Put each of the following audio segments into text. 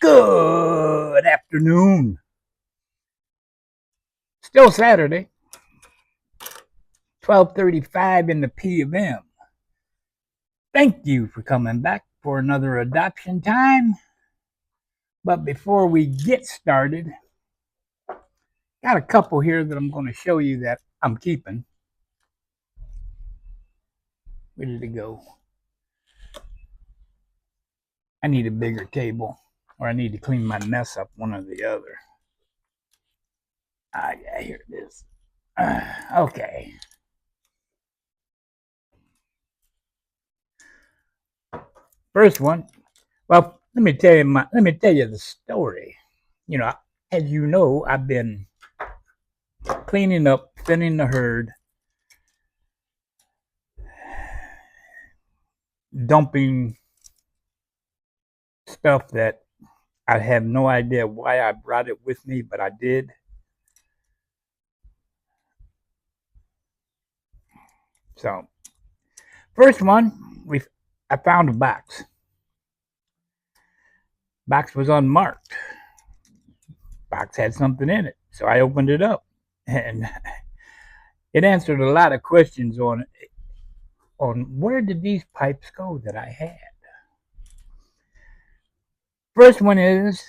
Good afternoon. Still Saturday, 12:35 in the PM. Thank you for coming back for another adoption time. But before we get started, got a couple here that I'm going to show you that I'm keeping. Where did it go? I need a bigger table, or I need to clean my mess up, one or the other. Yeah, here it is. Okay. First one. Well, let me tell you the story. You know, as you know, I've been cleaning up, thinning the herd, dumping stuff that I have no idea why I brought it with me, but I did. So, first one, I found a box. Box was unmarked. Box had something in it, so I opened it up, and it answered a lot of questions on where did these pipes go that I had. First one is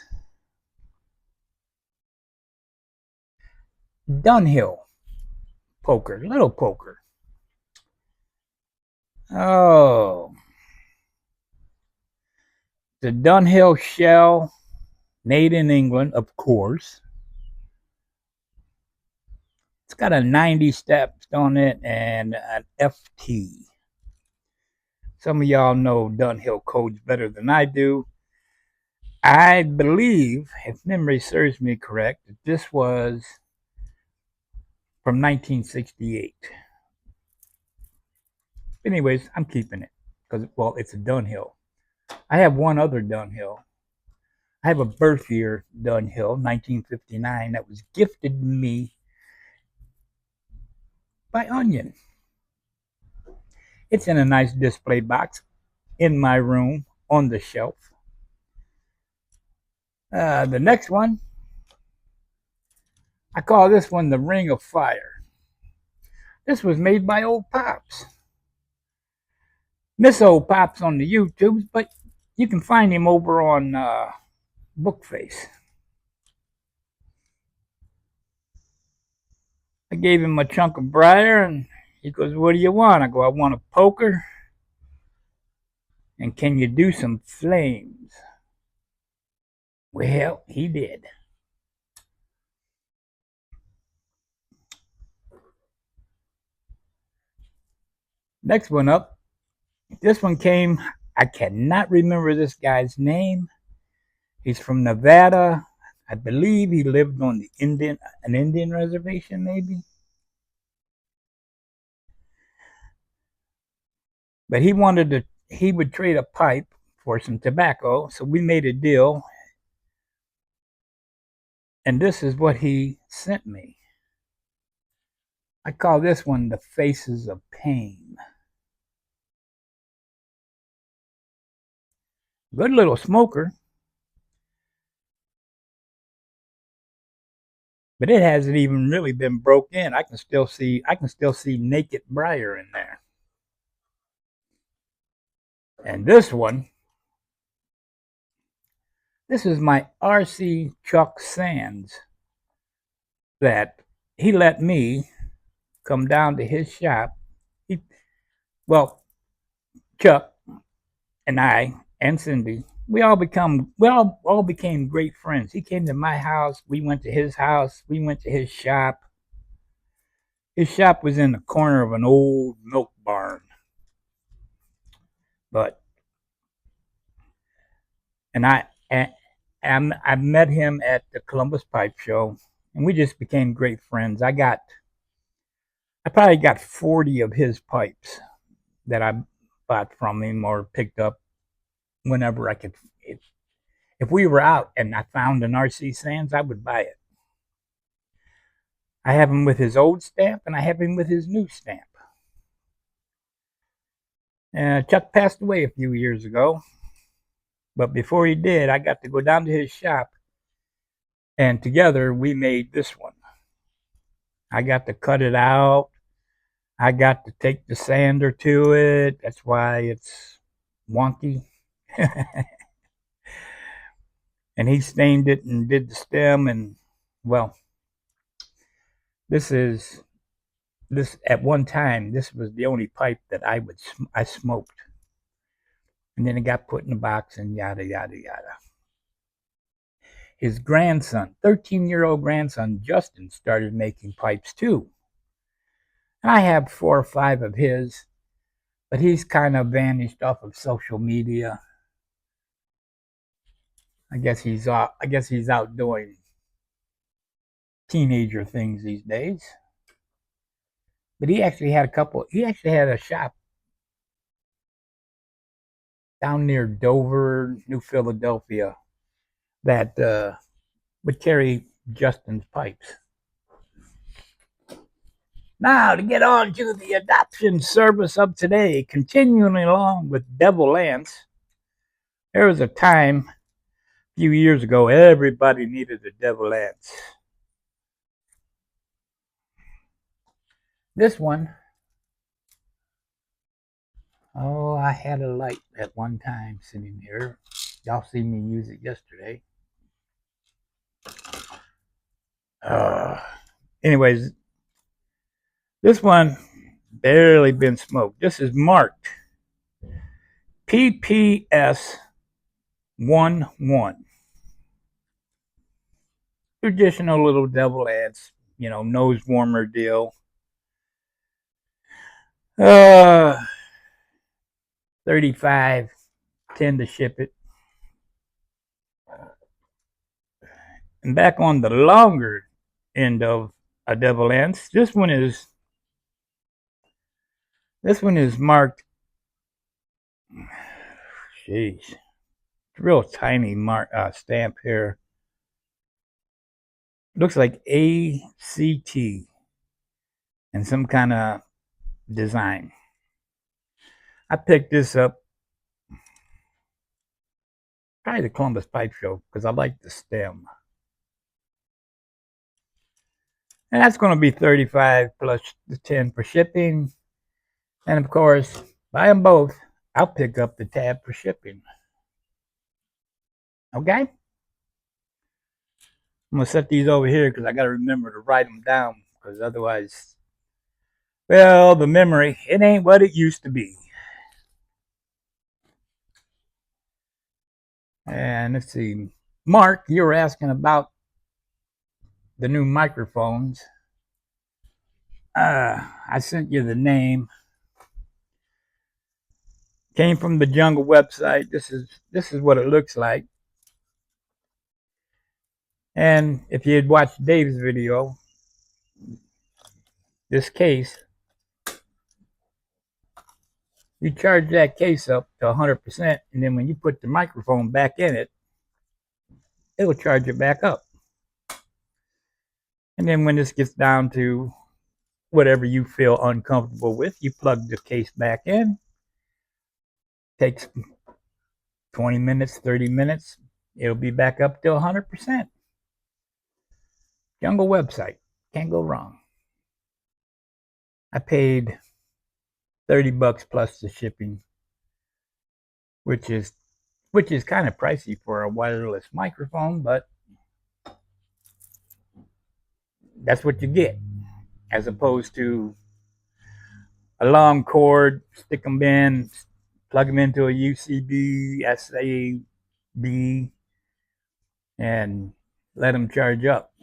Dunhill poker, little poker. Oh, the Dunhill shell, made in England, of course. It's got a 90 steps on it and an FT. Some of y'all know Dunhill codes better than I do. I believe, if memory serves me correct, that this was from 1968. Anyways, I'm keeping it because, well, it's a Dunhill. I have one other Dunhill. I have a birth year Dunhill, 1959, that was gifted me by Onion. It's in a nice display box in my room on the shelf. The next one, I call this one the Ring of Fire. This was made by Old Pops. Miss Old Pops on the YouTubes, but you can find him over on Bookface. I gave him a chunk of briar, and he goes, "What do you want?" I go, "I want a poker, and can you do some flames?" Well, he did. Next one up. This one came, I cannot remember this guy's name. He's from Nevada. I believe he lived on an Indian reservation, maybe. But he would trade a pipe for some tobacco, so we made a deal. And this is what he sent me. I call this one the Faces of Pain. Good little smoker. But it hasn't even really been broke in. I can still see naked briar in there. And this one, this is my RC Chuck Sands that he let me come down to his shop. Chuck and I and Cindy, we all became great friends. He came to my house, we went to his house, we went to his shop. His shop was in the corner of an old milk barn. But and I met him at the Columbus Pipe Show, and we just became great friends. I probably got 40 of his pipes that I bought from him or picked up whenever I could. If we were out and I found an RC Sands, I would buy it. I have him with his old stamp, and I have him with his new stamp. Chuck passed away a few years ago. But before he did, I got to go down to his shop, and together we made this one. I got to cut it out. I got to take the sander to it. That's why it's wonky. And he stained it and did the stem. And well, this at one time, this was the only pipe that I smoked. And then it got put in a box and yada, yada, yada. His grandson, 13-year-old grandson, Justin, started making pipes too. And I have 4 or 5 of his, but he's kind of vanished off of social media. I guess he's out doing teenager things these days. But he actually had a shop down near Dover, New Philadelphia, that would carry Justin's pipes. Now, to get on to the adoption service of today, continuing along with Devil Lance, there was a time a few years ago everybody needed a Devil Lance. This one, oh, I had a light at one time sitting here. Y'all seen me use it yesterday. Anyways, this one barely been smoked. This is marked PPS 11. Traditional little Devil Lance, nose warmer deal. 35, 10 to ship it. And back on the longer end of a Devil Lance, this one is marked. Jeez, it's a real tiny stamp here. Looks like ACT and some kind of design. I picked this up probably the Columbus Pipe Show because I like the stem. And that's going to be 35 plus the 10 for shipping. And of course, buy them both. I'll pick up the tab for shipping. Okay? I'm going to set these over here because I got to remember to write them down because otherwise, well, the memory, it ain't what it used to be. And let's see. Mark, you were asking about the new microphones. I sent you the name. Came from the Jungle website. This is what it looks like. And if you had watched Dave's video, this case, you charge that case up to 100%, and then when you put the microphone back in it, it'll charge it back up. And then when this gets down to whatever you feel uncomfortable with, you plug the case back in. Takes 20 minutes, 30 minutes. It'll be back up to 100%. Jungle website. Can't go wrong. I paid $30 plus the shipping, which is kind of pricey for a wireless microphone, but that's what you get, as opposed to a long cord, stick them in, plug them into a USB, SAB, and let them charge up.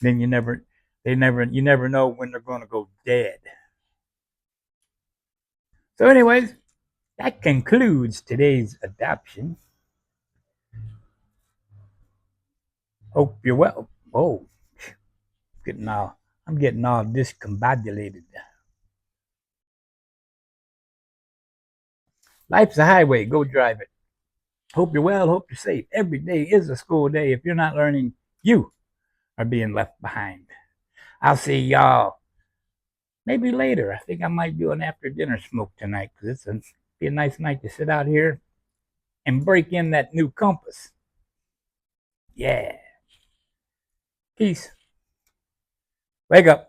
Then you never know when they're going to go dead. So anyways, that concludes today's adoption. Hope you're well. Oh, I'm getting all discombobulated. Life's a highway. Go drive it. Hope you're well. Hope you're safe. Every day is a school day. If you're not learning, you are being left behind. I'll see y'all maybe later. I think I might do an after dinner smoke tonight because it'll be a nice night to sit out here, and break in that new compass. Yeah. Peace. Wake up.